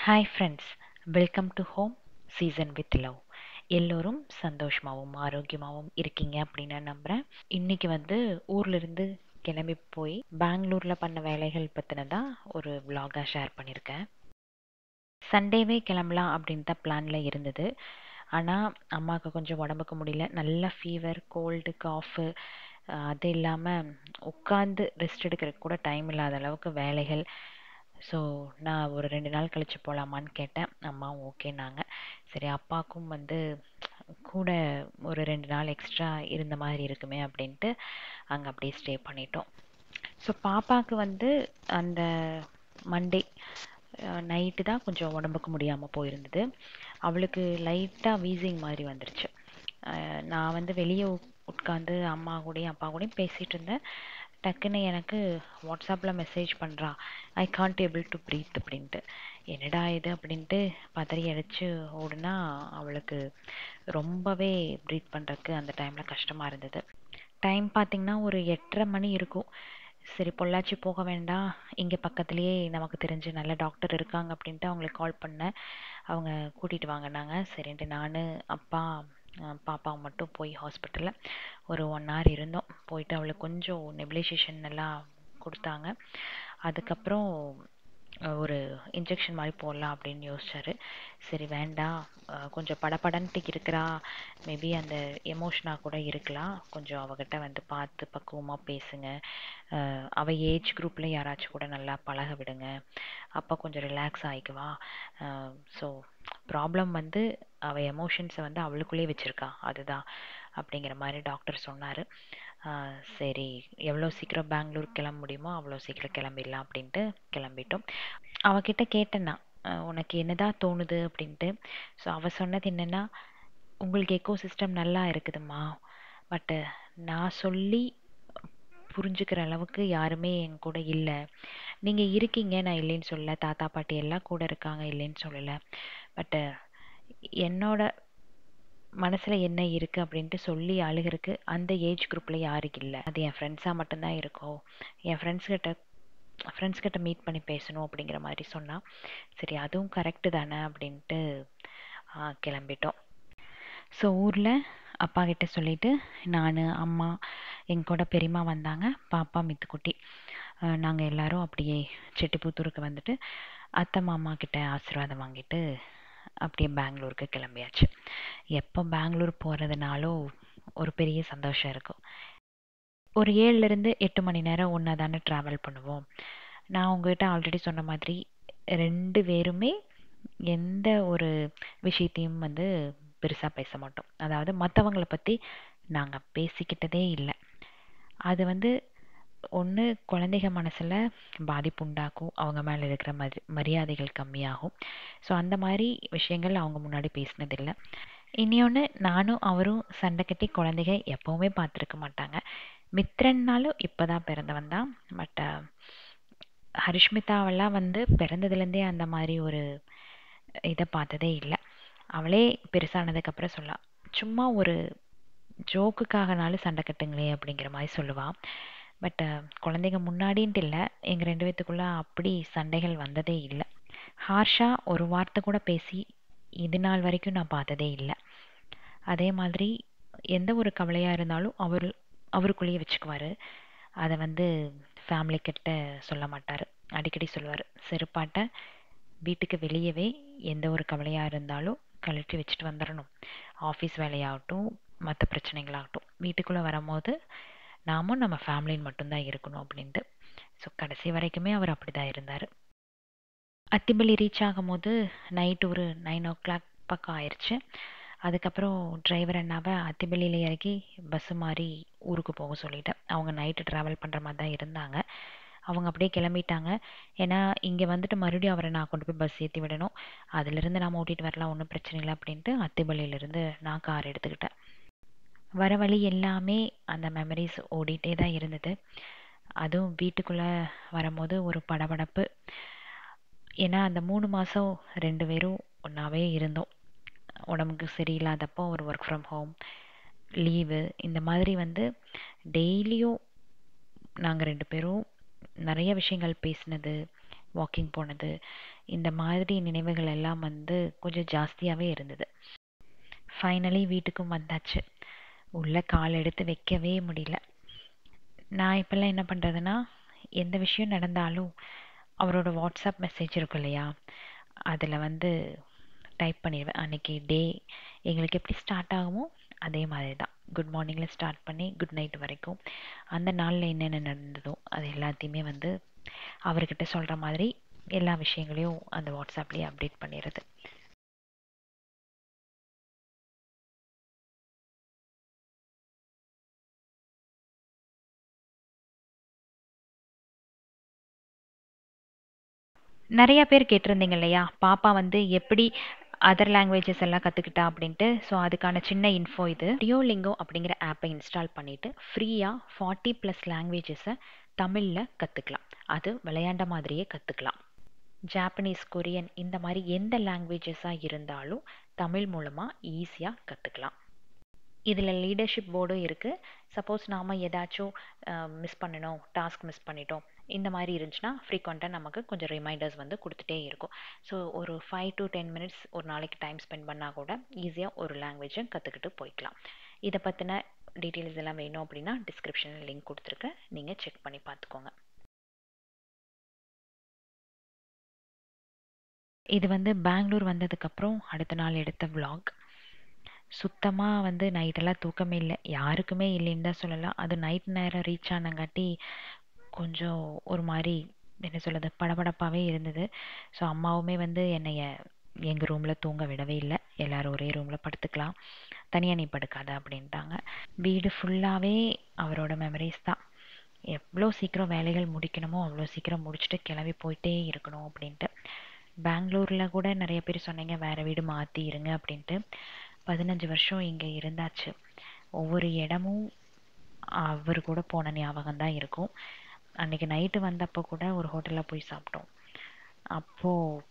Hi friends, welcome to home season with love. எல்லோரும் சந்தோஷமாகவும் ஆரோக்கியமாகவும் இருக்கீங்க அப்படின்னு நான் நம்புகிறேன். இன்றைக்கி ஊர்லேருந்து கிளம்பி போய் பெங்களூரில் பண்ண வேலைகள் பற்றினதான் ஒரு vlog-ஆ ஷேர் பண்ணியிருக்கேன். சண்டேவே கிளம்பலாம் அப்படின்னு தான் பிளானில் இருந்தது. ஆனால் அம்மாவுக்கு கொஞ்சம் உடம்புக்கு முடியல, நல்ல ஃபீவர், கோல்டு, காஃபு, அது இல்லாமல் உட்காந்து ரெஸ்ட் எடுக்கிறதுக்கு கூட டைம் இல்லாத அளவுக்கு வேலைகள். ஸோ நான் ஒரு 2 நாள் கழித்து போகலாமான்னு கேட்டேன். அம்மாவும் ஓகேனாங்க. சரி, அப்பாவுக்கும் கூட ஒரு 2 நாள் எக்ஸ்ட்ரா இருந்த மாதிரி இருக்குமே அப்படின்ட்டு அங்கே அப்படியே ஸ்டே பண்ணிட்டோம். ஸோ பாப்பாவுக்கு அந்த மண்டே நைட்டு தான் கொஞ்சம் உடம்புக்கு முடியாமல் போயிருந்தது. அவளுக்கு லைட்டாக வீசிங் மாதிரி வந்துருச்சு. நான் வெளியே உட்காந்து அம்மா கூடயும் அப்பா கூடயும் பேசிகிட்டு இருந்தேன். டக்குன்னு எனக்கு வாட்ஸ்அப்பில் மெசேஜ் பண்ணுறா, I can't able to breath அப்படின்ட்டு. என்னடா இது அப்படின்ட்டு பதறி அடித்து ஓடுனா, அவளுக்கு ரொம்பவே ப்ரீத் பண்ணுறதுக்கு அந்த டைமில் கஷ்டமாக இருந்தது. டைம் பார்த்திங்கன்னா ஒரு 8:30 மணி இருக்கும். சரி, பொள்ளாச்சி போக வேண்டாம், இங்கே பக்கத்துலேயே நமக்கு தெரிஞ்ச நல்ல டாக்டர் இருக்காங்க அப்படின்ட்டு அவங்களுக்கு கால் பண்ணேன். அவங்க கூட்டிகிட்டு வாங்கினாங்க. சரின்ட்டு நான், அப்பா, பாப்பா மட்டும் போய் ஹாஸ்பிட்டலில் ஒரு 1 hour இருந்தோம். போயிட்டு அவளுக்கு கொஞ்சம் நெபுலைசேஷன் எல்லாம் கொடுத்தாங்க. அதுக்கப்புறம் ஒரு இன்ஜெக்ஷன் மாதிரி போடலாம் அப்படின்னு யோசிச்சாரு. சரி வேண்டாம், கொஞ்சம் படபடன்ட்டு இருக்கிறா, மேபி அந்த எமோஷனாக கூட இருக்கலாம், கொஞ்சம் அவகிட்ட பார்த்து பக்குவமாக பேசுங்க, அவள் ஏஜ் குரூப்பில் யாராச்சும் கூட நல்லா பழக விடுங்க, அப்போ கொஞ்சம் ரிலாக்ஸ் ஆகிக்குவா. ஸோ ப்ராப்ளம் அவள் எமோஷன்ஸை அவளுக்குள்ளே வச்சுருக்கா, அதுதான் அப்படிங்கிற மாதிரி டாக்டர் சொன்னார். சரி, எவ்வளோ சீக்கிரம் பெங்களூர் கிளம்ப முடியுமோ அவ்வளோ சீக்கிரம் கிளம்பிடலாம் அப்படின்ட்டு கிளம்பிட்டோம். அவகிட்ட கேட்டேன்னா, உனக்கு என்னதான் தோணுது அப்படின்ட்டு. ஸோ அவள் சொன்னது என்னென்னா, உங்களுக்கு எக்கோ சிஸ்டம் நல்லா இருக்குதும்மா, பட்டு நான் சொல்லி புரிஞ்சுக்கிற அளவுக்கு யாருமே என் கூட இல்லை. நீங்கள் இருக்கீங்க, நான் இல்லைன்னு சொல்லலை, தாத்தா பாட்டி எல்லாம் கூட இருக்காங்க, இல்லைன்னு சொல்லலை. பட்டு என்னோட மனசில் என்ன இருக்குது அப்படின்ட்டு சொல்லி அழுகிறதுக்கு அந்த ஏஜ் குரூப்பில் யாருக்கு இல்லை. அது என் ஃப்ரெண்ட்ஸாக மட்டும்தான் இருக்கோம். என் ஃப்ரெண்ட்ஸ் கிட்ட மீட் பண்ணி பேசணும் அப்படிங்கிற மாதிரி சொன்னால், சரி அதுவும் கரெக்டு தானே அப்படின்ட்டு கிளம்பிட்டோம். ஸோ ஊரில் அப்பா கிட்ட சொல்லிவிட்டு நான், அம்மா, எங்கள் கூட பெரியம்மா வந்தாங்க, பாப்பா, மித்துக்குட்டி, நாங்கள் எல்லோரும் அப்படியே செட்டிப்புத்தூருக்கு அத்தை மாமா கிட்ட ஆசீர்வாதம் வாங்கிட்டு அப்படியே பெங்களூருக்கு கிளம்பியாச்சு. எப்போ பெங்களூர் போகிறதுனாலும் ஒரு பெரிய சந்தோஷம் இருக்கும். ஒரு 7லேருந்து 8 மணி நேரம் ஒன்றா தானே ட்ராவல் பண்ணுவோம். நான் உங்ககிட்ட ஆல்ரெடி சொன்ன மாதிரி 2 பேருமே எந்த ஒரு விஷயத்தையும் பெருசாக பேச மாட்டோம். அதாவது மற்றவங்களை பற்றி நாங்கள் பேசிக்கிட்டதே இல்லை. அது ஒன்று குழந்தைங்க மனசில் பாதிப்பு உண்டாக்கும், அவங்க மேலே இருக்கிற மரியாதைகள் கம்மியாகும். ஸோ அந்த மாதிரி விஷயங்கள் அவங்க முன்னாடி பேசினதில்லை. இனியொன்று, நானும் அவரும் சண்டை கட்டி குழந்தைங்க எப்போவுமே பார்த்துருக்க மாட்டாங்க. மித்ரன்னாலும் இப்போ தான் பிறந்தவன் தான். பட் ஹரிஷ்மிதாவெல்லாம் பிறந்ததுலேருந்தே அந்த மாதிரி ஒரு இதை பார்த்ததே இல்லை. அவளே பெருசானதுக்கப்புறம் சொல்லலாம், சும்மா ஒரு ஜோக்குக்காகனாலும் சண்டை கட்டுங்களே அப்படிங்கிற மாதிரி சொல்லுவாள். பட் குழந்தைங்க முன்னாடின்ட்டு இல்லை, எங்கள் 2 பேத்துக்குள்ளே அப்படி சண்டைகள் வந்ததே இல்லை. ஹார்ஷாக ஒரு வார்த்தை கூட பேசி இது நாள் வரைக்கும் நான் பார்த்ததே இல்லை. அதே மாதிரி எந்த ஒரு கவலையாக இருந்தாலும் அவருக்குள்ளேயே வச்சுக்குவார். அதை ஃபேமிலி கிட்ட சொல்ல மாட்டார். அடிக்கடி சொல்லுவார், செருப்பாட்ட வீட்டுக்கு வெளியவே எந்த ஒரு கவலையாக இருந்தாலும் கழட்டி வச்சுட்டு வந்துடணும். ஆஃபீஸ் வேலையாகட்டும், மற்ற பிரச்சனைகளாகட்டும், வீட்டுக்குள்ளே வரும்போது நாமும் நம்ம ஃபேமிலின்னு மட்டும்தான் இருக்கணும் அப்படின்ட்டு. ஸோ கடைசி வரைக்குமே அவர் அப்படி தான் இருந்தார். அத்திப்பள்ளி ரீச் ஆகும்போது நைட்டு ஒரு 9 o'clock பக்கம் ஆயிடுச்சு. அதுக்கப்புறம் டிரைவர் அண்ணாவை அத்திப்பள்ளியில் இறக்கி பஸ்ஸு மாதிரி ஊருக்கு போக சொல்லிட்டேன். அவங்க நைட்டு ட்ராவல் பண்ணுற மாதிரி தான் இருந்தாங்க. அவங்க அப்படியே கிளம்பிட்டாங்க. ஏன்னா இங்கே மறுபடியும் அவரை நான் கொண்டு போய் பஸ் ஏற்றி விடணும், அதிலிருந்து நாம் ஓட்டிகிட்டு வரலாம், ஒன்றும் பிரச்சனை இல்லை அப்படின்ட்டு அத்திப்பள்ளியிலேருந்து நான் கார் எடுத்துக்கிட்டேன். வர வழி எல்லாமே அந்த மெமரிஸ் ஓடிட்டே தான் இருந்தது. அதுவும் வீட்டுக்குள்ளே வரும்போது ஒரு படபடப்பு. ஏன்னா அந்த 3 மாதம் 2 பேரும் ஒன்றாவே இருந்தோம். உடம்புக்கு சரியில்லாதப்போ ஒரு ஒர்க் ஃப்ரம் ஹோம், லீவு, இந்த மாதிரி டெய்லியும் நாங்கள் 2 பேரும் நிறைய விஷயங்கள் பேசினது, வாக்கிங் போனது, இந்த மாதிரி நினைவுகள் எல்லாம் வந்து கொஞ்சம் ஜாஸ்தியாகவே இருந்தது. ஃபைனலி வீட்டுக்கும் வந்தாச்சு. உள்ள கால் எடுத்து வைக்கவே முடியல. நான் இப்போல்லாம் என்ன பண்ணுறதுன்னா, எந்த விஷயம் நடந்தாலும் அவரோட வாட்ஸ்அப் மெசேஜ் இருக்கும் இல்லையா, அதில் வந்து டைப் பண்ணிடுவேன். அன்றைக்கி டே எங்களுக்கு எப்படி ஸ்டார்ட் ஆகுமோ அதே மாதிரி தான். குட் மார்னிங்கில் ஸ்டார்ட் பண்ணி குட் நைட் வரைக்கும் அந்த நாளில் என்னென்ன நடந்ததோ அது எல்லாத்தையுமே வந்து அவர்கிட்ட சொல்கிற மாதிரி எல்லா விஷயங்களையும் அந்த வாட்ஸ்அப்லேயே அப்டேட் பண்ணிடுறது. நிறைய பேர் கேட்டிருந்தீங்க இல்லையா, பாப்பா வந்து எப்படி அதர் லாங்குவேஜஸ் எல்லாம் கற்றுக்கிட்டா அப்படின்ட்டு. ஸோ அதுக்கான சின்ன இன்ஃபோ இது. டியோலிங்கோ அப்படிங்கிற ஆப்பை இன்ஸ்டால் பண்ணிவிட்டு ஃப்ரீயாக 40+ லாங்குவேஜஸை தமிழில் கற்றுக்கலாம். அது விளையாண்ட மாதிரியே கற்றுக்கலாம். ஜாப்பனீஸ், கொரியன் இந்த மாதிரி எந்த லாங்குவேஜஸாக இருந்தாலும் தமிழ் மூலமாக ஈஸியாக கற்றுக்கலாம். இதில் லீடர்ஷிப் போர்டும் இருக்குது. சப்போஸ் நாம் ஏதாச்சும் மிஸ் பண்ணினோம், டாஸ்க் மிஸ் பண்ணிட்டோம், இந்த மாதிரி இருந்துச்சுன்னா ஃப்ரீக்வெண்ட்டாக நமக்கு கொஞ்சம் ரிமைண்டர்ஸ் வந்து கொடுத்துட்டே இருக்கும். ஸோ ஒரு 5 to 10 மினிட்ஸ் ஒரு நாளைக்கு டைம் ஸ்பெண்ட் பண்ணால் கூட ஈஸியாக ஒரு லாங்குவேஜை கற்றுக்கிட்டு போய்க்கலாம். இதை பற்றின டீட்டெயில்ஸ் எல்லாம் வேணும் அப்படின்னா டிஸ்கிரிப்ஷனில் லிங்க் கொடுத்துருக்கேன், நீங்கள் செக் பண்ணி பார்த்துக்கோங்க. இது வந்து பெங்களூர் வந்ததுக்கப்புறம் அடுத்த நாள் எடுத்த vlog. சுத்தமாக வந்து நைட்டெல்லாம் தூக்கமே இல்லை, யாருக்குமே இல்லைன்னு தான் சொல்லலாம். அது நைட் நேரம் ரீச் ஆனங்காட்டி கொஞ்சம் ஒரு மாதிரி என்ன சொல்கிறது, படபடப்பாகவே இருந்தது. ஸோ அம்மாவுமே வந்து என்னைய எங்கள் ரூமில் தூங்க விடவே இல்லை. எல்லோரும் ஒரே ரூமில் படுத்துக்கலாம், தனியாக நீ படுக்காத அப்படின்ட்டாங்க. வீடு ஃபுல்லாகவே அவரோட மெமரிஸ் தான். எவ்வளோ சீக்கிரம் வேலைகள் முடிக்கணுமோ அவ்வளோ சீக்கிரம் முடிச்சுட்டு கிளம்பி போயிட்டே இருக்கணும் அப்படின்ட்டு. பெங்களூரில் கூட நிறைய பேர் சொன்னீங்க வேறு வீடு மாற்றி இருங்க அப்படின்ட்டு. 15 வருஷம் இங்கே இருந்தாச்சு. ஒவ்வொரு இடமும் அவர் கூட போன ஞாபகம் தான் இருக்கும். அன்றைக்கி நைட்டு வந்தப்போ கூட ஒரு ஹோட்டலில் போய் சாப்பிட்டோம். அப்போது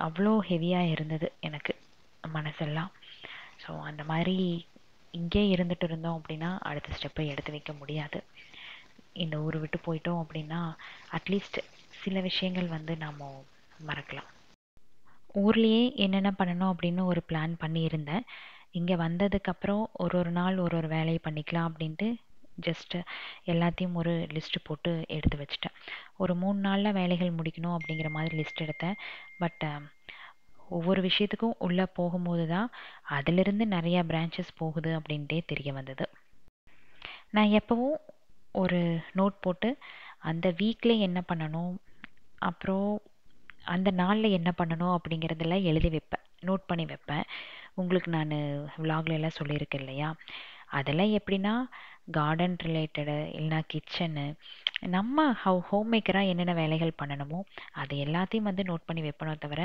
அவ்வளோ ஹெவியாக இருந்தது எனக்கு மனசெல்லாம். ஸோ அந்த மாதிரி இங்கே இருந்துட்டு இருந்தோம் அப்படின்னா அடுத்த ஸ்டெப்பை எடுத்து வைக்க முடியாது. இந்த ஊரை விட்டு போயிட்டோம் அப்படின்னா அட்லீஸ்ட் சில விஷயங்கள் வந்து நாம் மறக்கலாம். ஊர்லேயே என்னென்ன பண்ணணும் அப்படின்னு ஒரு பிளான் பண்ணியிருந்தேன். இங்கே வந்ததுக்கப்புறம் ஒரு நாள் ஒரு வேலையை பண்ணிக்கலாம் அப்படின்ட்டு ஜஸ்ட்டு எல்லாத்தையும் ஒரு லிஸ்ட்டு போட்டு எடுத்து வச்சிட்டேன். ஒரு 3 நாளில் வேலைகள் முடிக்கணும் அப்படிங்கிற மாதிரி லிஸ்ட் எடுத்தேன். பட் ஒவ்வொரு விஷயத்துக்கும் உள்ளே போகும்போது தான் அதிலிருந்து நிறையா பிரான்ச்சஸ் போகுது அப்படின்ட்டே தெரிய வந்தது. நான் எப்போவும் ஒரு நோட் போட்டு அந்த வீக்கில் என்ன பண்ணணும், அப்புறம் அந்த நாளில் என்ன பண்ணணும் அப்படிங்கிறதெல்லாம் எழுதி வைப்பேன், நோட் பண்ணி வைப்பேன். உங்களுக்கு நான் விலாக்ல எல்லாம் சொல்லியிருக்கேன் இல்லையா, அதெல்லாம் எப்படின்னா கார்டன் ரிலேட்டடு இல்லைனா கிச்சனு, நம்ம ஹோம் மேக்கராக என்னென்ன வேலைகள் பண்ணணுமோ அது எல்லாத்தையும் வந்து நோட் பண்ணி வைப்பனோ தவிர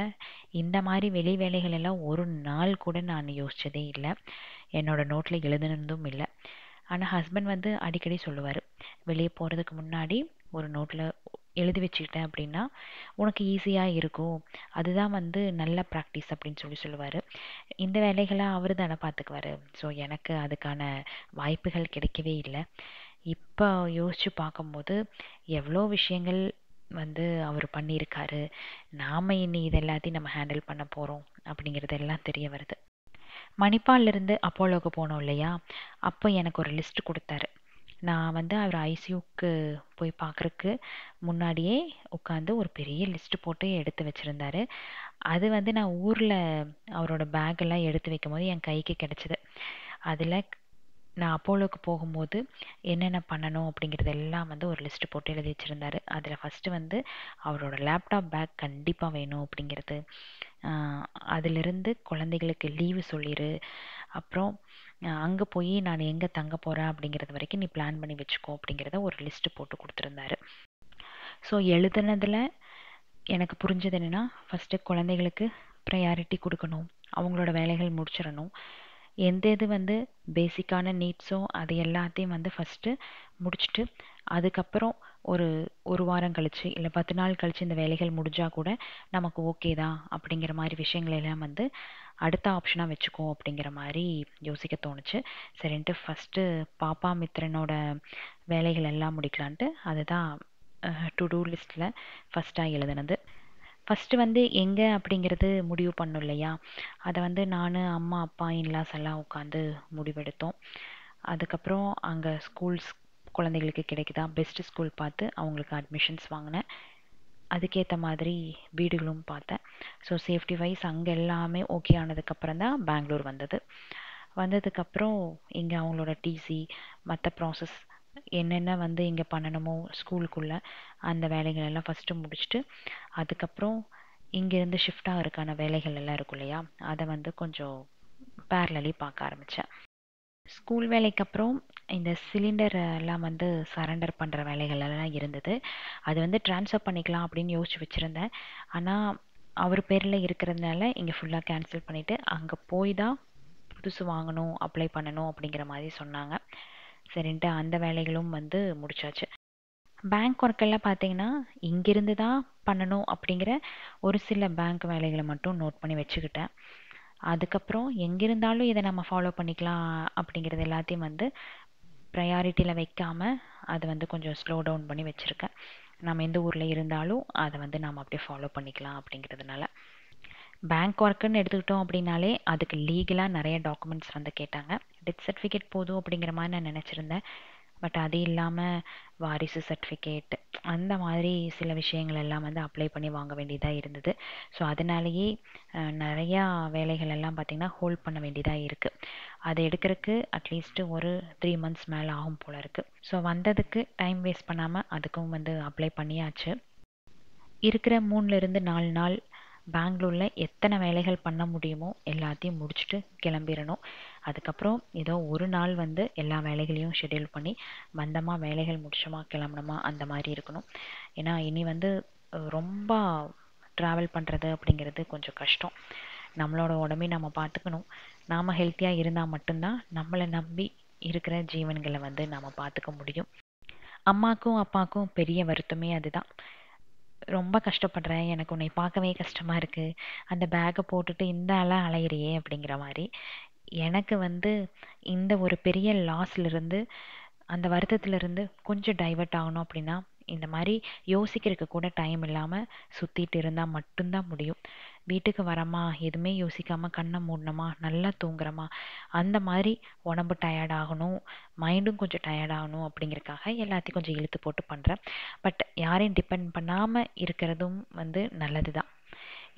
இந்த மாதிரி வெளி வேலைகள் எல்லாம் ஒரு நாள் கூட நான் யோசித்ததே இல்லை, என்னோடய நோட்டில் எழுதுனதும் இல்லை. ஆனால் ஹஸ்பண்ட் வந்து அடிக்கடி சொல்லுவார், வெளியே போகிறதுக்கு முன்னாடி ஒரு நோட்டில் எழுதி வச்சுக்கிட்டேன் அப்படின்னா உனக்கு ஈஸியாக இருக்கும், அதுதான் வந்து நல்ல ப்ராக்டிஸ் அப்படின்னு சொல்லுவார். இந்த வேலைகளை அவர் தானே பார்த்துக்குவார். ஸோ எனக்கு அதுக்கான வாய்ப்புகள் கிடைக்கவே இல்லை. இப்போ யோசித்து பார்க்கும்போது எவ்வளோ விஷயங்கள் வந்து அவர் பண்ணியிருக்காரு, நாம் இனி இது எல்லாத்தையும் நம்ம ஹேண்டில் பண்ண போகிறோம் அப்படிங்கிறது எல்லாம் தெரிய வருது. மணிப்பால்லேருந்து அப்போலோவுக்கு போனோம் இல்லையா, அப்போ எனக்கு ஒரு லிஸ்ட்டு கொடுத்தாரு. நான் வந்து அவர் ஐசியூக்கு போய் பார்க்குறக்கு முன்னாடியே உட்காந்து ஒரு பெரிய லிஸ்ட்டு போட்டு எடுத்து வச்சுருந்தாரு. அது வந்து நான் ஊரில் அவரோட பேக்கெல்லாம் எடுத்து வைக்கும்போது என் கைக்கு கிடச்சிது. அதில் நான் அப்போலோவுக்கு போகும்போது என்னென்ன பண்ணணும் அப்படிங்கிறது எல்லாம் வந்து ஒரு லிஸ்ட்டு போட்டு எழுதி வச்சுருந்தாரு. அதில் ஃபஸ்ட்டு வந்து அவரோட லேப்டாப் பேக் கண்டிப்பாக வேணும் அப்படிங்கிறது, அதிலிருந்து குழந்தைகளுக்கு லீவு சொல்லிடு, அப்புறம் அங்கே போய் நான் எங்கே தங்க போகிறேன் அப்படிங்கிறது வரைக்கும் நீ பிளான் பண்ணி வச்சுக்கோ அப்படிங்கிறத ஒரு லிஸ்ட்டு போட்டு கொடுத்துருந்தாரு. ஸோ எழுதுனதில் எனக்கு புரிஞ்சது என்னென்னா, ஃபஸ்ட்டு குழந்தைகளுக்கு ப்ரையாரிட்டி கொடுக்கணும், அவங்களோட வேலைகள் முடிச்சிடணும். எது வந்து பேசிக்கான நீட்ஸோ அது எல்லாத்தையும் வந்து ஃபஸ்ட்டு முடிச்சுட்டு அதுக்கப்புறம் ஒரு வாரம் கழித்து இல்லை 10 நாள் கழித்து இந்த வேலைகள் முடிஞ்சால் கூட நமக்கு ஓகே தான் அப்படிங்கிற மாதிரி விஷயங்களெல்லாம் வந்து அடுத்த ஆப்ஷனாக வச்சுக்கோ அப்படிங்கிற மாதிரி யோசிக்க தோணுச்சு. சரின்ட்டு ஃபஸ்ட்டு பாப்பா மித்திரனோட வேலைகள் எல்லாம் முடிக்கலான்ட்டு அதுதான் டு டூ லிஸ்ட்டில் ஃபஸ்ட்டாக எழுதுனது. ஃபஸ்ட்டு வந்து எங்கே அப்படிங்கிறது முடிவு பண்ணோம் இல்லையா? அதை வந்து நான், அம்மா, அப்பா, இன்லாஸ் எல்லாம் உட்காந்து முடிவெடுத்தோம். அதுக்கப்புறம் அங்கே ஸ்கூல்ஸ் குழந்தைகளுக்கு கிடைக்குதா பெஸ்ட் ஸ்கூல் பார்த்து அவங்களுக்கு அட்மிஷன்ஸ் வாங்கினேன். அதுக்கேற்ற மாதிரி வீடுகளும் பார்த்தேன். ஸோ சேஃப்டி வைஸ் அங்கே எல்லாமே ஓகே ஆனதுக்கப்புறம் தான் பெங்களூர் வந்தது. வந்ததுக்கப்புறம் இங்கே அவங்களோட டிசி மற்ற ப்ராசஸ் என்னென்ன வந்து இங்கே பண்ணணுமோ ஸ்கூலுக்குள்ளே அந்த வேலைகள் எல்லாம் ஃபஸ்ட்டு முடிச்சுட்டு, அதுக்கப்புறம் இங்கேருந்து ஷிஃப்ட் ஆகிறதுக்கான வேலைகள் எல்லாம் இருக்கும் இல்லையா, அதை வந்து கொஞ்சம் பேரலி பார்க்க ஆரம்பித்தேன். ஸ்கூல் வேலைக்கு அப்புறம் இந்த சிலிண்டர் எல்லாம் வந்து சரண்டர் பண்ணுற வேலைகள் எல்லாம் இருந்தது. அது வந்து ட்ரான்ஸ்ஃபர் பண்ணிக்கலாம் அப்படின்னு யோசிச்சு வச்சுருந்தேன். ஆனால் அவர் பேரில் இருக்கிறதுனால இங்கே ஃபுல்லாக கேன்சல் பண்ணிவிட்டு அங்கே போய் தான் புதுசு வாங்கணும், அப்ளை பண்ணணும் அப்படிங்கிற மாதிரி சொன்னாங்க. சரின்ட்டு அந்த வேலைகளும் வந்து முடிச்சாச்சு. பேங்க் ஒர்க்கெல்லாம் பார்த்தீங்கன்னா இங்கிருந்து தான் பண்ணணும் அப்படிங்கிற ஒரு சில பேங்க் வேலைகளை மட்டும் நோட் பண்ணி வச்சுக்கிட்டேன். அதுக்கப்புறம் எங்கிருந்தாலும் இதை நம்ம ஃபாலோ பண்ணிக்கலாம் அப்படிங்கிறது எல்லாத்தையும் வந்து ப்ரையாரிட்டியில் வைக்காமல் அதை வந்து கொஞ்சம் ஸ்லோ டவுன் பண்ணி வச்சுருக்கேன். நம்ம எந்த ஊரில் இருந்தாலும் அதை வந்து நாம் அப்படியே ஃபாலோ பண்ணிக்கலாம் அப்படிங்கிறதுனால. பேங்க் ஒர்க்குன்னு எடுத்துக்கிட்டோம் அப்படின்னாலே அதுக்கு லீகலாக நிறைய டாக்குமெண்ட்ஸ் வந்து கேட்டாங்க. டெத் சர்டிஃபிகேட் போதும் அப்படிங்கிற மாதிரி நான் நினச்சிருந்தேன். பட் அது இல்லாமல் வாரிசு சர்டிஃபிகேட் அந்த மாதிரி சில விஷயங்கள் எல்லாம் வந்து அப்ளை பண்ணி வாங்க வேண்டியதாக இருந்தது. ஸோ அதனாலேயே நிறையா வேலைகள் எல்லாம் பார்த்திங்கன்னா ஹோல்ட் பண்ண வேண்டியதாக இருக்குது. அதை எடுக்கிறதுக்கு அட்லீஸ்ட்டு ஒரு 3 months மேலே ஆகும் போல் இருக்குது. ஸோ வந்ததுக்கு டைம் வேஸ்ட் பண்ணாமல் அதுக்கும் வந்து அப்ளை பண்ணியாச்சு. இருக்கிற 3லேருந்து 4 நாள் பெங்களூரில் எத்தனை வேலைகள் பண்ண முடியுமோ எல்லாத்தையும் முடிச்சுட்டு கிளம்பிடணும். அதுக்கப்புறம் ஏதோ ஒரு நாள் வந்து எல்லா வேலைகளையும் ஷெட்யூல் பண்ணி வந்தோமா, வேலைகள் முடிச்சோமா, கிளம்பணுமா அந்த மாதிரி இருக்கணும். ஏன்னா இனி வந்து ரொம்ப ட்ராவல் பண்ணுறது அப்படிங்கிறது கொஞ்சம் கஷ்டம். நம்மளோட உடம்பையும் நம்ம பார்த்துக்கணும். நாம் ஹெல்த்தியாக இருந்தால் மட்டும்தான் நம்மளை நம்பி இருக்கிற ஜீவன்களை வந்து நம்ம பார்த்துக்க முடியும். அம்மாக்கும் அப்பாவுக்கும் பெரிய வருத்தமே அதுதான். ரொம்ப கஷ்டப்படுறேன், எனக்கு உன்னை பார்க்கவே கஷ்டமாக இருக்குது, அந்த பேக்கை போட்டுட்டு இந்த அலையிறியே அப்படிங்கிற மாதிரி. எனக்கு வந்து இந்த ஒரு பெரிய லாஸ்லேருந்து அந்த வருத்தத்திலிருந்து கொஞ்சம் டைவர்ட் ஆகணும் அப்படின்னா இந்த மாதிரி யோசிக்கிறதுக்கு கூட டைம் இல்லாமல் சுற்றிட்டு இருந்தால் மட்டும்தான் முடியும். வீட்டுக்கு வரமா, எதுவுமே யோசிக்காமல் கண்ணை மூடணுமா, நல்லா தூங்குறோமா, அந்த மாதிரி உடம்பு டயர்ட் ஆகணும், மைண்டும் கொஞ்சம் டயர்ட் ஆகணும் அப்படிங்கிறதுக்காக எல்லாத்தையும் கொஞ்சம் இழுத்து போட்டு பண்ணுறேன். பட் யாரையும் டிபெண்ட் பண்ணாமல் இருக்கிறதும் வந்து நல்லது தான்.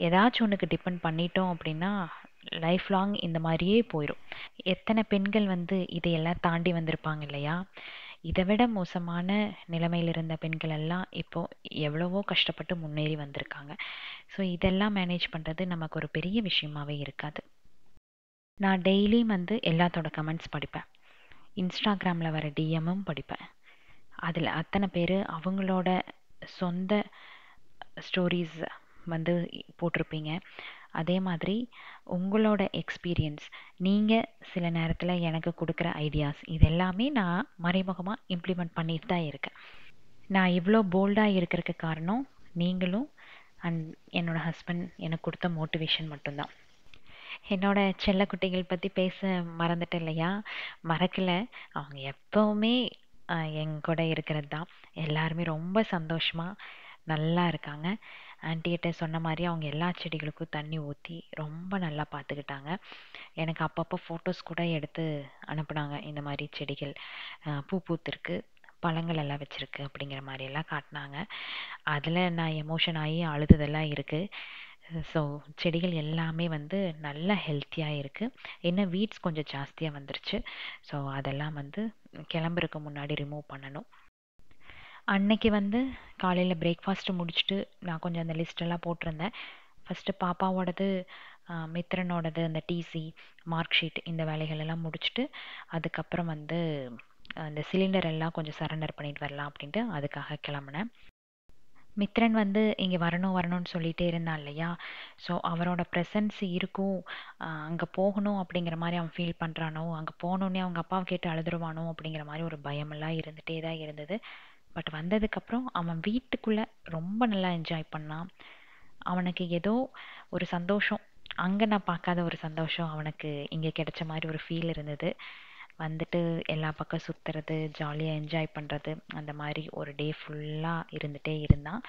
ஏதாச்சும் ஒன்றுக்கு டிபெண்ட் பண்ணிட்டோம் அப்படின்னா லைஃப் லாங் இந்த மாதிரியே போயிடும். எத்தனை பெண்கள் வந்து இதையெல்லாம் தாண்டி வந்திருப்பாங்க இல்லையா? இதை விட மோசமான நிலைமையில் இருந்த பெண்கள் எல்லாம் இப்போ எவ்வளவோ கஷ்டப்பட்டு முன்னேறி வந்திருக்காங்க. ஸோ இதெல்லாம் மேனேஜ் பண்ணுறது நமக்கு ஒரு பெரிய விஷயமாவே இருக்காது. நான் டெய்லியும் வந்து எல்லாத்தோட கமெண்ட்ஸ் படிப்பேன். இன்ஸ்டாகிராமில் வர டிஎம்மும் படிப்பேன். அதில் அத்தனை பேர் அவங்களோட சொந்த ஸ்டோரிஸ் வந்து போட்டிருப்பீங்க. அதே மாதிரி உங்களோட எக்ஸ்பீரியன்ஸ், நீங்கள் சில நேரத்தில் எனக்கு கொடுக்குற ஐடியாஸ், இது எல்லாமே நான் மறைமுகமாக இம்ப்ளிமெண்ட் பண்ணிட்டு தான் இருக்கேன். நான் இவ்வளோ போல்டாக இருக்கிறதுக்கு காரணம் நீங்களும் அண்ட் என்னோடய ஹஸ்பண்ட் எனக்கு கொடுத்த மோட்டிவேஷன் மட்டும்தான். என்னோட செல்லக்குட்டிகள் பற்றி பேச மறந்துட்டேன் இல்லையா? மறக்கலை. அவங்க எப்போவுமே என் கூட இருக்கிறது தான். எல்லாருமே ரொம்ப சந்தோஷமாக நல்லா இருக்காங்க. ஆன்ட்டிகிட்ட சொன்ன மாதிரி அவங்க எல்லா செடிகளுக்கும் தண்ணி ஊற்றி ரொம்ப நல்லா பார்த்துக்கிட்டாங்க. எனக்கு அப்பப்போ ஃபோட்டோஸ் கூட எடுத்து அனுப்புனாங்க. இந்த மாதிரி செடிகள் பூ பூத்திருக்கு, பழங்கள் எல்லாம் வச்சுருக்கு அப்படிங்கிற மாதிரியெல்லாம் காட்டினாங்க. அதில் நான் எமோஷன் ஆகி அழுததெல்லாம் இருக்குது. ஸோ செடிகள் எல்லாமே வந்து நல்லா ஹெல்த்தியாக இருக்குது. என்ன வீட்ஸ் கொஞ்சம் ஜாஸ்தியாக வந்துருச்சு. ஸோ அதெல்லாம் வந்து கிளம்புறதுக்கு முன்னாடி ரிமூவ் பண்ணணும். அன்னைக்கு வந்து காலையில் பிரேக்ஃபாஸ்ட்டு முடிச்சுட்டு நான் கொஞ்சம் அந்த லிஸ்ட்டெல்லாம் போட்டிருந்தேன். ஃபஸ்ட்டு பாப்பாவோடது, மித்ரனோடது, அந்த டிசி, மார்க் ஷீட் இந்த வேலைகள் எல்லாம் முடிச்சுட்டு அதுக்கப்புறம் வந்து அந்த சிலிண்டர் எல்லாம் கொஞ்சம் சரண்டர் பண்ணிட்டு வரலாம் அப்படின்ட்டு அதுக்காக கிளம்புனேன். மித்ரன் வந்து இங்கே வரணும் வரணும்னு சொல்லிகிட்டே இருந்தான் இல்லையா? ஸோ அவரோட ப்ரெசன்ஸ் இருக்கும், அங்கே போகணும் அப்படிங்கிற மாதிரி அவன் ஃபீல் பண்ணுறானோ, அங்கே போனோடனே அவங்க அப்பாவை கேட்டு அழுதுருவானோ அப்படிங்கிற மாதிரி ஒரு பயமெல்லாம் இருந்துகிட்டே தான் இருந்தது. பட் வந்ததுக்கப்புறம் அவன் வீட்டுக்குள்ளே ரொம்ப நல்லா என்ஜாய் பண்ணான். அவனுக்கு ஏதோ ஒரு சந்தோஷம், அங்கே நான் பார்க்காத ஒரு சந்தோஷம் அவனுக்கு இங்கே கிடைச்ச மாதிரி ஒரு ஃபீல் இருந்தது. வந்துட்டு எல்லா பக்கம் சுற்றுறது, ஜாலியாக என்ஜாய் பண்ணுறது, அந்த மாதிரி ஒரு டே ஃபுல்லாக இருந்துகிட்டே இருந்தான்.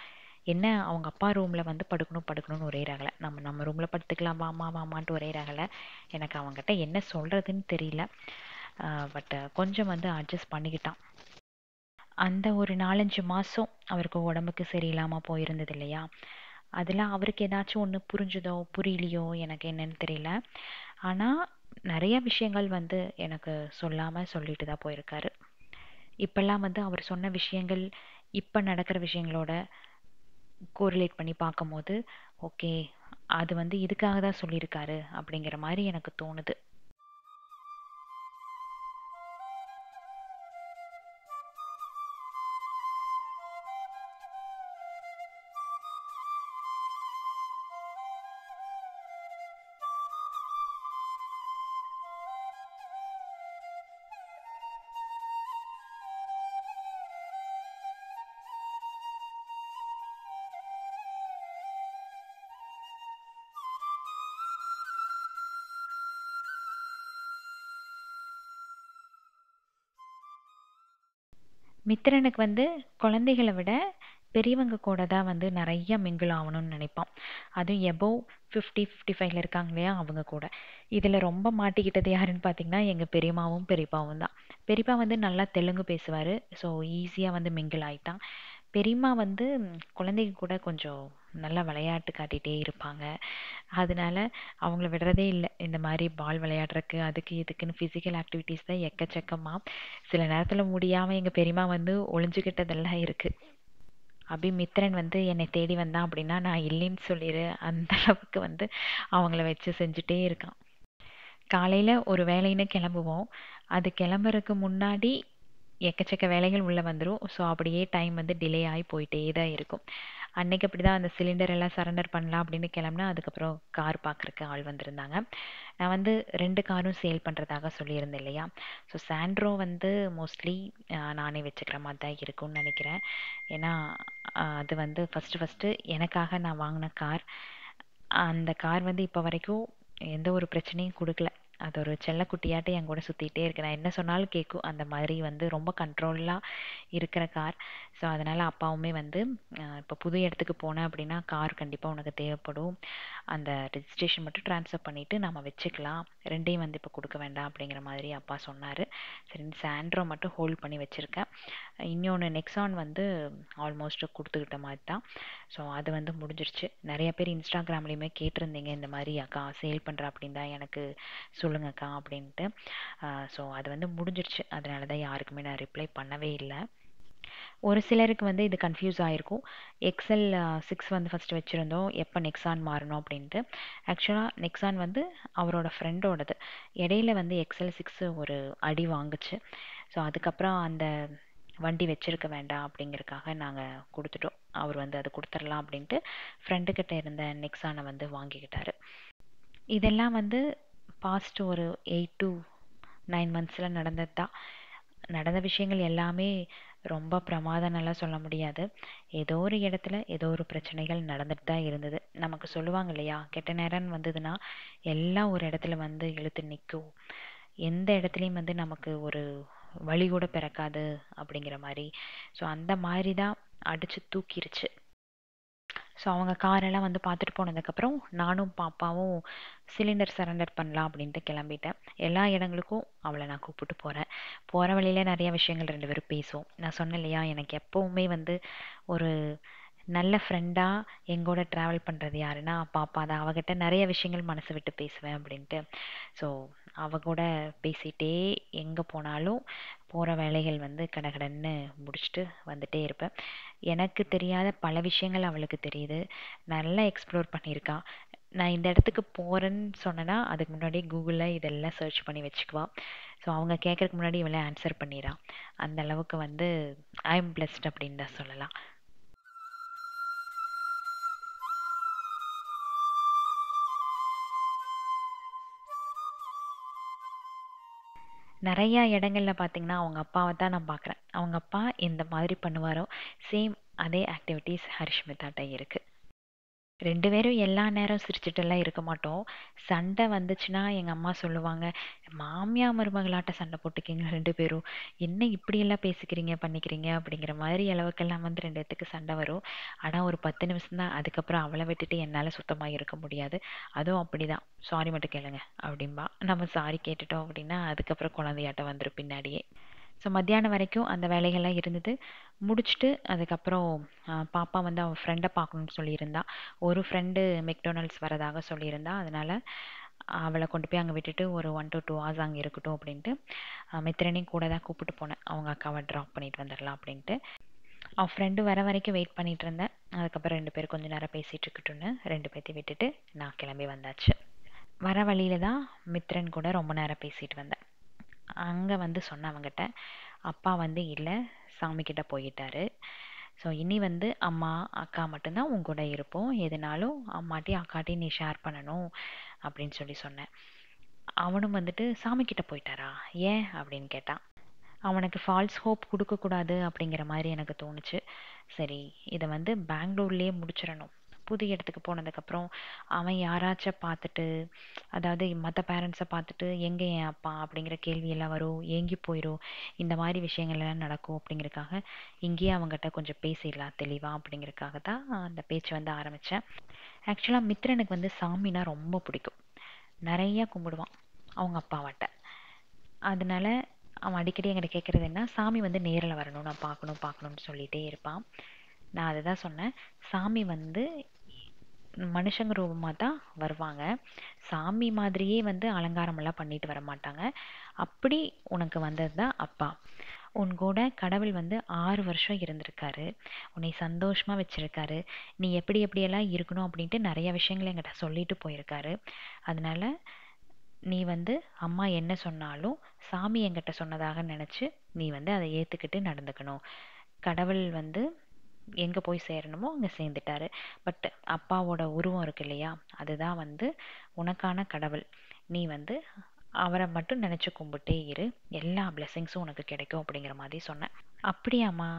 என்ன அவங்க அப்பா ரூமில் வந்து படுக்கணும்னு ஒரே ரகலை. நம்ம ரூமில் படுத்துக்கலாம் வாமா வாமான்ட்டு ஒரே ரகலை. எனக்கு அவங்ககிட்ட என்ன சொல்கிறதுன்னு தெரியல. பட் கொஞ்சம் வந்து அட்ஜஸ்ட் பண்ணிக்கிட்டான். அந்த ஒரு 4-5 மாதம் அவருக்கு உடம்புக்கு சரியில்லாமல் போயிருந்தது இல்லையா, அதில் அவருக்கு ஏதாச்சும் ஒன்று புரிஞ்சுதோ புரியலையோ எனக்கு என்னன்னு தெரியல. ஆனால் நிறைய விஷயங்கள் வந்து எனக்கு சொல்லாமல் சொல்லிட்டு தான் போயிருக்காரு. இப்போல்லாம் வந்து அவர் சொன்ன விஷயங்கள் இப்போ நடக்கிற விஷயங்களோட கோரிலேட் பண்ணி பார்க்கும்போது, ஓகே, அது வந்து இதுக்காக தான் சொல்லியிருக்காரு அப்படிங்கிற மாதிரி எனக்கு தோணுது. மித்திரனுக்கு வந்து குழந்தைகளை விட பெரியவங்க கூட தான் வந்து நிறைய மிங்கிள் ஆகணும்னு நினைப்பான். அதுவும் எபோவ் 50-55 இருக்காங்க இல்லையா, அவங்க கூட. இதில் ரொம்ப மாட்டிக்கிட்டது யாருன்னு பார்த்தீங்கன்னா எங்கள் பெரியம்மாவும் பெரியப்பாவும் தான். பெரியப்பா வந்து நல்லா தெலுங்கு பேசுவார். ஸோ ஈஸியாக வந்து மிங்கிள் ஆகிட்டான். பெரியம்மா வந்து குழந்தைங்க கூட கொஞ்சம் நல்லா விளையாட்டு காட்டிகிட்டே இருப்பாங்க. அதனால அவங்கள விடுறதே இல்லை. இந்த மாதிரி பால் விளையாடுறதுக்கு அதுக்கு இதுக்குன்னு ஃபிசிக்கல் ஆக்டிவிட்டீஸ் தான் எக்கச்சக்கமாக. சில நேரத்தில் முடியாமல் எங்கள் பெரியம்மா வந்து ஒளிஞ்சுக்கிட்டதெல்லாம் இருக்குது. அபிமித்ரன் வந்து என்னை தேடி வந்தான் அப்படின்னா நான் இல்லைன்னு சொல்லிடு, அந்த அளவுக்கு வந்து அவங்கள வச்சு செஞ்சுட்டே இருக்கான். காலையில் ஒரு வேலைன்னு கிளம்புவோம். அது கிளம்புறதுக்கு முன்னாடி எக்கச்சக்க வேலைகள் உள்ளே வந்துடும். ஸோ அப்படியே டைம் வந்து டிலே ஆகி போயிட்டே தான் இருக்கும். அன்னைக்கு அப்படி தான் அந்த சிலிண்டர் எல்லாம் சரண்டர் பண்ணலாம் அப்படின்னு கிளம்புனா அதுக்கப்புறம் கார் பார்க்குறக்கு ஆள் வந்திருந்தாங்க. நான் வந்து 2 காரும் சேல் பண்ணுறதாக சொல்லியிருந்தேன் இல்லையா. ஸோ சாண்ட்ரோ வந்து மோஸ்ட்லி நானே வச்சுக்கிற மாதிரி தான் இருக்கும்னு நினைக்கிறேன். ஏன்னா அது வந்து ஃபஸ்ட்டு எனக்காக நான் வாங்கின கார். அந்த கார் வந்து இப்போ வரைக்கும் எந்த ஒரு பிரச்சனையும் கொடுக்கல. அது ஒரு செல்லக்குட்டியாட்டம் என் கூட சுற்றிட்டே இருக்கு. நான் என்ன சொன்னாலும் கேட்கும். அந்த மாதிரி வந்து ரொம்ப கண்ட்ரோலாக இருக்கிற கார். ஸோ அதனால் அப்பாவுமே வந்து இப்போ புது இடத்துக்கு போனேன் அப்படின்னா கார் கண்டிப்பாக உனக்கு தேவைப்படும், அந்த ரெஜிஸ்ட்ரேஷன் மட்டும் ட்ரான்ஸ்ஃபர் பண்ணிவிட்டு நம்ம வச்சுக்கலாம், ரெண்டையும் வந்து இப்போ கொடுக்க வேண்டாம் அப்படிங்கிற மாதிரி அப்பா சொன்னார். சரி, சாண்ட்ரோ மட்டும் ஹோல்ட் பண்ணி வச்சுருக்கேன். இன்னொன்று நெக்ஸான் வந்து ஆல்மோஸ்ட் கொடுத்துக்கிட்ட மாதிரி தான். ஸோ அது வந்து முடிஞ்சிருச்சு. நிறைய பேர் இன்ஸ்டாகிராம்லேயுமே கேட்டிருந்தீங்க இந்த மாதிரி அக்கா சேல் பண்ணுற அப்படின்னு தான் எனக்கு சொல்லுங்கக்கா அப்படின்ட்டு. ஸோ அது வந்து முடிஞ்சிருச்சு. அதனால தான் யாருக்குமே நான் ரிப்ளை பண்ணவே இல்லை. ஒரு சிலருக்கு வந்து இது கன்ஃபியூஸ் ஆகிருக்கும். எக்ஸல் 6 வந்து ஃபஸ்ட்டு வச்சுருந்தோம், எப்போ நெக்ஸான் மாறணும் அப்படின்ட்டு. ஆக்சுவலாக நெக்ஸான் வந்து அவரோட ஃப்ரெண்டோடது. இடையில வந்து எக்ஸல் 6 ஒரு அடி வாங்குச்சு. ஸோ அதுக்கப்புறம் அந்த வண்டி வச்சுருக்க வேண்டாம் அப்படிங்கிறதுக்காக நாங்கள் கொடுத்துட்டோம். அவர் வந்து அது கொடுத்துடலாம் அப்படின்ட்டு ஃப்ரெண்டுக்கிட்ட இருந்த நெக்ஸானை வந்து வாங்கிக்கிட்டாரு. இதெல்லாம் வந்து பாஸ்ட் ஒரு 8 to 9 மந்த்ஸில் நடந்தது தான். நடந்த விஷயங்கள் எல்லாமே ரொம்ப பிரமாதம்லாம் சொல்ல முடியாது. ஏதோ ஒரு இடத்துல ஏதோ ஒரு பிரச்சனைகள் நடந்துட்டு தான் இருந்தது. நமக்கு சொல்லுவாங்க இல்லையா, கெட்ட நேரம் வந்ததுன்னா எல்லாம் ஒரு இடத்துல வந்து இழுத்து நிற்கும், எந்த இடத்துலையும் வந்து நமக்கு ஒரு வழி கூட பிறக்காது அப்படிங்கிற மாதிரி. ஸோ அந்த மாதிரி தான் அடித்து தூக்கிருச்சு. ஸோ அவங்க காரெல்லாம் வந்து பார்த்துட்டு போனதுக்கப்புறம் நானும் பாப்பாவும் சிலிண்டர் சரண்டர் பண்ணலாம் அப்படின்ட்டு கிளம்பிட்டேன். எல்லா இடங்களுக்கும் அவளை நான் கூப்பிட்டு போகிறேன். போகிற வழியில் நிறைய விஷயங்கள் 2 பேரும் பேசுவோம். நான் சொன்னேன் இல்லையா, எனக்கு எப்போவுமே வந்து ஒரு நல்ல ஃப்ரெண்டாக எங்கூட ட்ராவல் பண்ணுறது யாருன்னா பாப்பா தான். அவகிட்ட நிறைய விஷயங்கள் மனசு விட்டு பேசுவேன் அப்படின்ட்டு. ஸோ அவ கூட பேசிகிட்டே எங்கே போனாலும் போகிற வேலைகள் வந்து கடகடன்னு முடிச்சுட்டு வந்துட்டே இருப்பேன். எனக்கு தெரியாத பல விஷயங்கள் அவளுக்கு தெரியுது. நல்லா எக்ஸ்ப்ளோர் பண்ணியிருக்கா. நான் இந்த இடத்துக்கு போகிறேன்னு சொன்னேன்னா அதுக்கு முன்னாடி கூகுளில் இதெல்லாம் சர்ச் பண்ணி வச்சுக்குவா. ஸோ அவங்க கேட்குறதுக்கு முன்னாடி இவளே ஆன்சர் பண்ணிடா. அந்த அளவுக்கு வந்து ஐ எம் பிளெஸ்ட் அப்படின்னு தான் சொல்லலாம். நிறையா இடங்கள்ல பார்த்தீங்கன்னா அவங்க அப்பாவை தான் நான் பார்க்குறேன். அவங்க அப்பா எந்த மாதிரி பண்ணுவாரோ சேம் அதே ஆக்டிவிட்டீஸ் ஹரிஷ்மிதாட்ட இருக்குது. 2 பேரும் எல்லா நேரம் சிரிச்சுட்டுலாம் இருக்க மாட்டோம். சண்டை வந்துச்சுன்னா எங்க அம்மா சொல்லுவாங்க, "மாமியார் மருமகளாட்ட சண்டை போட்டுக்கீங்க 2 பேரும். என்ன இப்படியெல்லாம் பேசிக்கிறீங்க, பண்ணிக்கிறீங்க?" அப்படிங்கிற மாதிரி அளவுக்கெல்லாம் வந்து 2 பேத்துக்கு சண்டை வரும். ஆனா ஒரு 10 நிமிஷம் தான். அதுக்கப்புறம் அவளை விட்டுட்டு என்னால சுத்தமா இருக்க முடியாது. அதுவும் அப்படிதான். "சாரி மட்டும் கேளுங்க" அப்படிம்பா. நம்ம சாரி கேட்டுட்டோம் அப்படின்னா, அதுக்கப்புறம் குழந்தையாட்டம் வந்துரும் பின்னாடியே. ஸோ மத்தியானம் வரைக்கும் அந்த வேலைகள்லாம் இருந்தது. முடிச்சுட்டு அதுக்கப்புறம் பாப்பா வந்து அவள் ஃப்ரெண்டை பார்க்கணுன்னு சொல்லியிருந்தா. ஒரு ஃப்ரெண்டு மெக்டொனால்ட்ஸ் வரதாக சொல்லியிருந்தா. அதனால அவளை கொண்டு போய் அங்கே விட்டுட்டு ஒரு 1 to 2 hours அங்கே இருக்கட்டும் அப்படின்ட்டு மித்திரனையும் கூட தான் கூப்பிட்டு போனேன். அவங்க அக்காவை ட்ராப் பண்ணிட்டு வந்துடலாம் அப்படின்ட்டு. அவன் ஃப்ரெண்டு வர வரைக்கும் வெயிட் பண்ணிட்டு இருந்தேன். அதுக்கப்புறம் 2 பேரும் கொஞ்ச நேரம் பேசிகிட்டு இருக்கட்டும்னு 2 பேர்த்தையும் விட்டுட்டு நான் கிளம்பி வந்தாச்சு. வர வழியில தான் மித்ரன் கூட ரொம்ப நேரம் பேசிட்டு வந்தேன். அங்கே வந்து சொன்னேன் அவங்கிட்ட, அப்பா வந்து இல்லை, சாமிக்கிட்ட போயிட்டாரு. ஸோ இனி வந்து அம்மா அக்கா மட்டும்தான் உன் கூட இருப்போம், எதுனாலும் அம்மாட்டையும் அக்காட்டையும் நீ ஷேர் பண்ணணும் அப்படின்னு சொன்னேன். அவனும் வந்துட்டு சாமிக்கிட்ட போயிட்டாரா, ஏன் அப்படின்னு கேட்டான். அவனுக்கு ஃபால்ஸ் ஹோப் கொடுக்கக்கூடாது அப்படிங்கிற மாதிரி எனக்கு தோணுச்சு. சரி, இதை வந்து பெங்களூர்லேயே முடிச்சிடணும். புது இடத்துக்கு போனதுக்கப்புறம் அவன் யாராச்சும் பார்த்துட்டு, அதாவது மற்ற பேரண்ட்ஸை பார்த்துட்டு எங்கே என் அப்பா அப்படிங்கிற கேள்வியெல்லாம் வரும், ஏங்கி போயிடும், இந்த மாதிரி விஷயங்கள் எல்லாம் நடக்கும் அப்படிங்கிறதுக்காக இங்கேயே அவங்ககிட்ட கொஞ்சம் பேசிடலாம் தெளிவா அப்படிங்கிறதுக்காக தான் அந்த பேச்சு வந்து ஆரம்பித்தேன். ஆக்சுவலாக மித்ரனுக்கு வந்து சாமினா ரொம்ப பிடிக்கும். நிறைய கும்பிடுவான் அவங்க அப்பாவாட்ட. அதனால அவன் அடிக்கடி என்கிட்ட கேட்குறது என்ன, சாமி வந்து நேரில் வரணும், நான் பார்க்கணும் பார்க்கணும்னு சொல்லிகிட்டே இருப்பான். நான் அதை தான் சொன்னேன், சாமி வந்து மனுஷங்க ரூபமாக தான் வருவாங்க, சாமி மாதிரியே வந்து அலங்காரமெல்லாம் பண்ணிட்டு வர மாட்டாங்க. அப்படி உனக்கு வந்தது தான் அப்பா. உன் கூட கடவுள் வந்து 6 வருஷம் இருந்திருக்காரு, உன்னை சந்தோஷமா வச்சிருக்காரு, நீ எப்படி எப்படியெல்லாம் இருக்கணும் அப்படின்ட்டு நிறைய விஷயங்களை என்கிட்ட சொல்லிட்டு போயிருக்காரு. அதனால நீ வந்து அம்மா என்ன சொன்னாலும் சாமி என்கிட்ட சொன்னதாக நினச்சி நீ வந்து அதை ஏற்றுக்கிட்டு நடந்துக்கணும். கடவுள் வந்து எங்கே போய் சேரணுமோ அங்கே சேர்ந்துட்டாரு. பட் அப்பாவோட உருவம் இருக்கு இல்லையா, அதுதான் வந்து உனக்கான கடவுள். நீ வந்து அவரை மட்டும் நினச்சி கும்பிட்டே இரு, எல்லா பிளெஸிங்ஸும் உனக்கு கிடைக்கும் அப்படிங்கிற மாதிரி சொன்னேன். அப்படியாம்மா,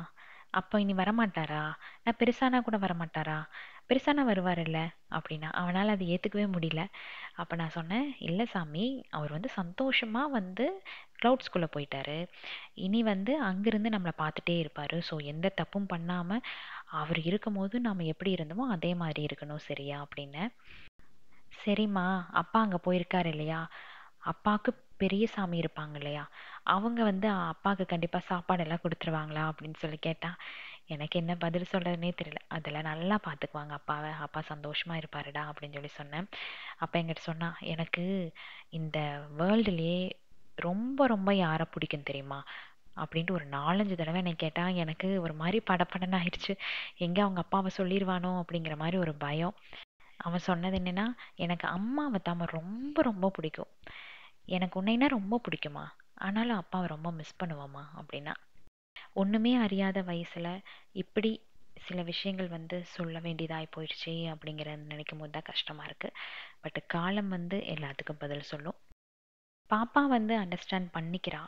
அப்போ இனி வரமாட்டாரா, நான் பெருசானா கூட வரமாட்டாரா, பெருசானா வருவார் இல்லை அப்படின்னா. அவனால் அது ஏற்றுக்கவே முடியல. அப்போ நான் சொன்னேன், இல்லை சாமி, அவர் வந்து சந்தோஷமாக வந்து க்ளவுட்ஸ்குள்ளே போயிட்டாரு, இனி வந்து அங்கிருந்து நம்மளை பார்த்துட்டே இருப்பார். ஸோ எந்த தப்பும் பண்ணாமல் அவர் இருக்கும்போது நாம் எப்படி இருந்தோமோ அதே மாதிரி இருக்கணும், சரியா அப்படின்னு. சரிம்மா, அப்பா அங்கே போயிருக்காரு இல்லையா, அப்பாவுக்கு பெரிய சாமி இருப்பாங்க இல்லையா, அவங்க வந்து அப்பாவுக்கு கண்டிப்பாக சாப்பாடெல்லாம் கொடுத்துருவாங்களா அப்படின்னு சொல்லி கேட்டா. எனக்கு என்ன பதில் சொல்கிறதுனே தெரியல. அதெல்லாம் நல்லா பார்த்துக்குவாங்க அப்பாவை, அப்பா சந்தோஷமாக இருப்பாருடா அப்படின்னு சொல்லி சொன்னேன். அப்போ என்கிட்ட சொன்னா, எனக்கு இந்த வேர்ல்டுலேயே ரொம்ப ரொம்ப யாரை பிடிக்கும் தெரியுமா அப்படின்ட்டு ஒரு 4-5 தடவை என்னை கேட்டால். எனக்கு ஒரு மாதிரி படப்படன்னு ஆயிடுச்சு. எங்கே அவங்க அப்பாவை சொல்லிடுவானோ அப்படிங்கிற மாதிரி ஒரு பயம். அவன் சொன்னது என்னன்னா, எனக்கு அம்மாவை தான் ரொம்ப ரொம்ப பிடிக்கும், எனக்கு உன்னைனா ரொம்ப பிடிக்குமா, ஆனாலும் அப்பாவை ரொம்ப மிஸ் பண்ணுவோமா அப்படின்னா. ஒன்றுமே அறியாத வயசில் இப்படி சில விஷயங்கள் வந்து சொல்ல வேண்டியதாகி போயிடுச்சு அப்படிங்கிற நினைக்கும் போது தான் கஷ்டமாக இருக்குது. பட் காலம் வந்து எல்லாத்துக்கும் பதில் சொல்லும். பாப்பா வந்து அண்டர்ஸ்டாண்ட் பண்ணிக்கிறா,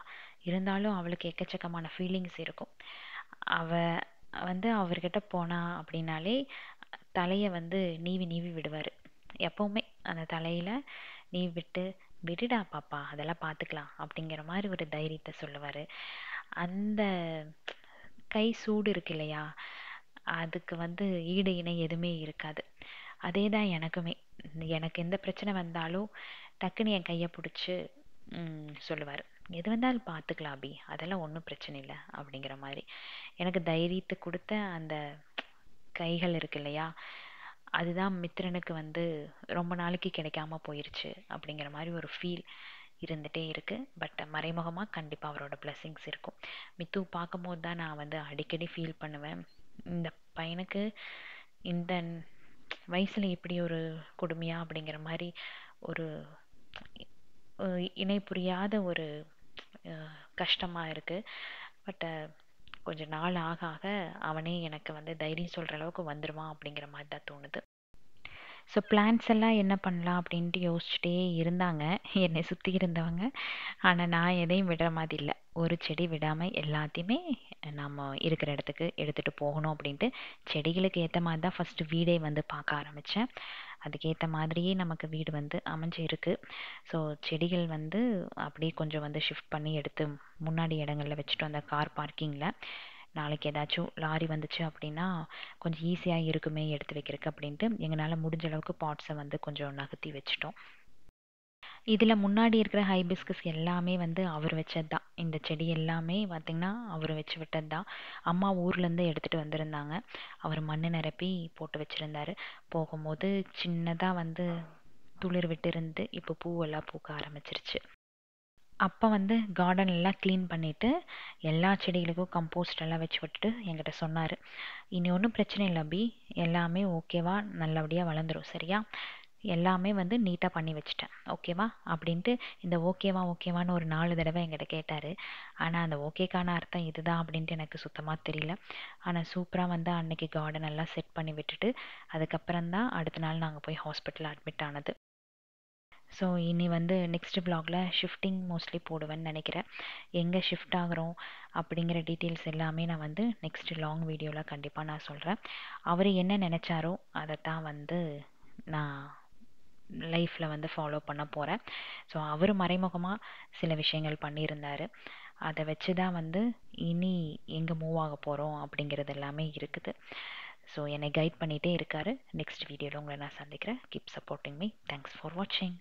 இருந்தாலும் அவளுக்கு எக்கச்சக்கமான ஃபீலிங்ஸ் இருக்கும். அவ வந்து அவர்கிட்ட போனா அப்படின்னாலே தலையை வந்து நீவி நீவி விடுவார். எப்பவுமே அந்த தலையில் நீவி விட்டு, விடுடா பாப்பா அதெல்லாம் பார்த்துக்கலாம் அப்படிங்கிற மாதிரி ஒரு தைரியத்தை சொல்லுவார். அந்த கை சூடு இருக்கு இல்லையா, அதுக்கு வந்து ஈடு இணை எதுவுமே இருக்காது. அதே தான் எனக்குமே. எனக்கு எந்த பிரச்சனை வந்தாலும் டக்குன்னு என் கையை பிடிச்சி சொல்லுவார், எது வந்தாலும் பார்த்துக்கலாம் அபி, அதெல்லாம் ஒன்றும் பிரச்சனை இல்லை அப்படிங்கிற மாதிரி. எனக்கு தைரியத்தை கொடுத்த அந்த கைகள் இருக்கு இல்லையா, அதுதான் மித்ரனுக்கு வந்து ரொம்ப நாளைக்கு கிடைக்காம போயிருச்சு அப்படிங்கிற மாதிரி ஒரு ஃபீல் இருந்துகிட்டே இருக்குது. பட் மறைமுகமாக கண்டிப்பாக அவரோட பிளெஸ்ஸிங்ஸ் இருக்கும். மித்து பார்க்கும்போது தான் நான் வந்து அடிக்கடி ஃபீல் பண்ணுவேன், இந்த பையனுக்கு இந்த வயசில் இப்படி ஒரு கொடுமையா அப்படிங்கிற மாதிரி ஒரு இணை புரியாத ஒரு கஷ்டமாக இருக்குது. பட் கொஞ்சம் நாள் ஆக ஆக அவனே எனக்கு வந்து தைரியம் சொல்கிற அளவுக்கு வந்துடுவான் அப்படிங்கிற மாதிரி தான் தோணுது. ஸோ பிளான்ஸ் எல்லாம் என்ன பண்ணலாம் அப்படின்ட்டு யோசிச்சுட்டே இருந்தாங்க என்னை சுற்றி இருந்தவங்க. ஆனால் நான் எதையும் விடுற மாதிரி இல்லை. ஒரு செடி விடாமல் எல்லாத்தையுமே நம்ம இருக்கிற இடத்துக்கு எடுத்துகிட்டு போகணும் அப்படின்ட்டு செடிகளுக்கு ஏற்ற மாதிரி தான் ஃபஸ்ட்டு வீடே வந்து பார்க்க ஆரம்பித்தேன். அதுக்கேற்ற மாதிரியே நமக்கு வீடு வந்து அமைஞ்சு இருக்கு. ஸோ செடிகள் வந்து அப்படியே கொஞ்சம் வந்து ஷிஃப்ட் பண்ணி எடுத்து முன்னாடி இடங்கள்ல வச்சுட்டு வந்த கார் பார்க்கிங்கில். நாளைக்கு ஏதாச்சும் லாரி வந்துச்சு அப்படின்னா கொஞ்சம் ஈஸியாக இருக்குமே எடுத்து வைக்கிறதுக்கு அப்படின்ட்டு எங்களால் முடிஞ்ச அளவுக்கு பாட்ஸை வந்து கொஞ்சம் நகர்த்தி வச்சுட்டோம். இதில் முன்னாடி இருக்கிற ஹைபிஸ்கஸ் எல்லாமே வந்து அவர் வச்சது தான். இந்த செடி எல்லாமே பார்த்திங்கன்னா அவர் வச்சு விட்டது தான். அம்மா ஊர்லேருந்து எடுத்துகிட்டு வந்திருந்தாங்க. அவர் மண் நிரப்பி போட்டு வச்சுருந்தாரு. போகும்போது சின்னதாக வந்து துளிர் விட்டு இருந்து இப்போ பூவெல்லாம் பூக்க ஆரம்பிச்சிருச்சு. அப்போ வந்து கார்டன் எல்லாம் க்ளீன் பண்ணிவிட்டு எல்லா செடிகளுக்கும் கம்போஸ்ட் எல்லாம் வச்சு விட்டுட்டு என்கிட்ட சொன்னார், இனி ஒன்றும் பிரச்சனை இல்லை அபி, எல்லாமே ஓகேவா நல்லபடியாக வளர்ந்துடும் சரியா, எல்லாமே வந்து நீட்டாக பண்ணி வச்சுட்டேன் ஓகேவா அப்படின்ட்டு இந்த ஓகேவா ஓகேவான்னு ஒரு 4 தடவை என்கிட்ட கேட்டார். ஆனால் அந்த ஓகேக்கான அர்த்தம் இதுதான் அப்படின்ட்டு எனக்கு சுத்தமாக தெரியல. ஆனால் சூப்பராக வந்து அன்னைக்கு கார்டன் எல்லாம் செட் பண்ணி விட்டுட்டு அதுக்கப்புறம் தான் அடுத்த நாள் நாங்கள் போய் ஹாஸ்பிட்டல் அட்மிட் ஆனது. ஸோ இனி வந்து நெக்ஸ்ட் vlogல ஷிஃப்டிங் மோஸ்ட்லி போடுவேன்னு நினைக்கிறேன். எங்கே ஷிஃப்ட் ஆகுறோம் அப்படிங்கிற டீட்டெயில்ஸ் எல்லாமே நான் வந்து நெக்ஸ்ட் லாங் வீடியோவில் கண்டிப்பாக நான் சொல்கிறேன். அவர் என்ன நினச்சாரோ அதை தான் வந்து நான் லைஃப்பில் வந்து ஃபாலோ பண்ண போகிறேன். ஸோ அவர் மறைமுகமாக சில விஷயங்கள் பண்ணியிருந்தார். அதை வச்சு தான் வந்து இனி எங்கே மூவ் ஆக போகிறோம் அப்படிங்கிறது எல்லாமே இருக்குது. ஸோ என்னை கைட் பண்ணிகிட்டே இருக்கார். நெக்ஸ்ட் வீடியோவில் உங்களை நான் சந்திக்கிறேன். Keep supporting me. Thanks for வாட்சிங்.